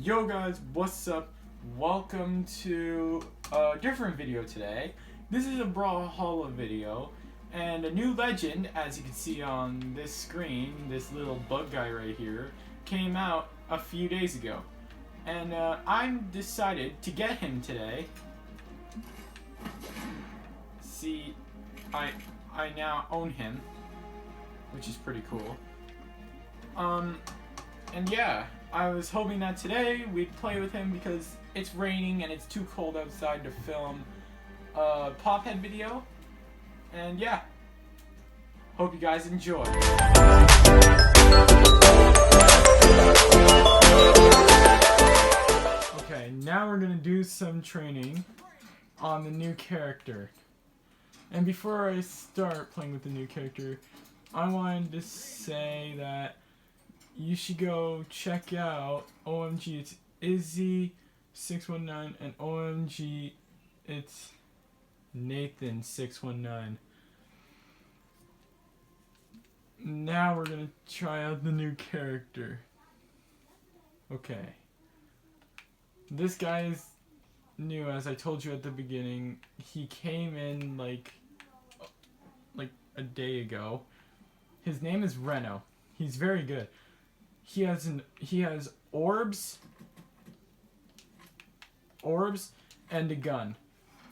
Yo guys, what's up? Welcome to a different video today. This is a Brawlhalla video, and a new legend, as you can see on this screen, this little bug guy right here, came out a few days ago. And I decided to get him today. See, I now own him, which is pretty cool. And yeah, I was hoping that today we'd play with him because it's raining and it's too cold outside to film a Pophead video. And yeah, hope you guys enjoy. Okay, now we're gonna do some training on the new character. And before I start playing with the new character, I wanted to say that you should go check out OMG, it's Izzy619, and OMG, it's Nathan619. Now we're gonna try out the new character. Okay. This guy is new, as I told you at the beginning. He came in like a day ago. His name is Reno. He's very good. He has orbs, and a gun.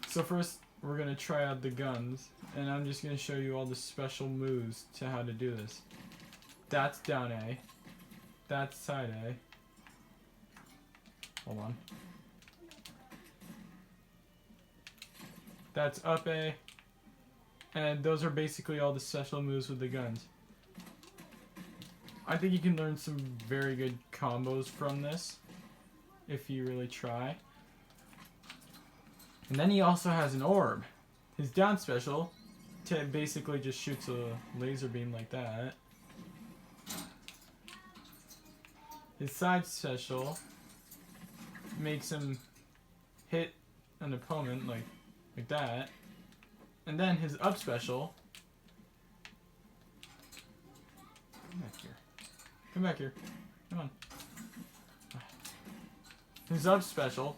So first we're gonna try out the guns, and I'm just gonna show you all the special moves to how to do this. That's down A. That's side A. Hold on. That's up A. And those are basically all the special moves with the guns. I think you can learn some very good combos from this, if you really try. And then he also has an orb. His down special basically just shoots a laser beam like that. His side special makes him hit an opponent like that. And then his up special... Come back here. Come back here. Come on. His up special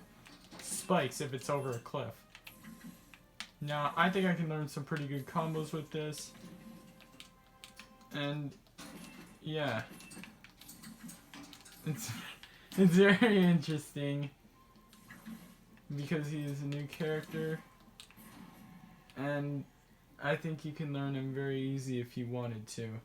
spikes if it's over a cliff. Now, I think I can learn some pretty good combos with this. And yeah. It's very interesting because he is a new character. And I think you can learn him very easy if you wanted to.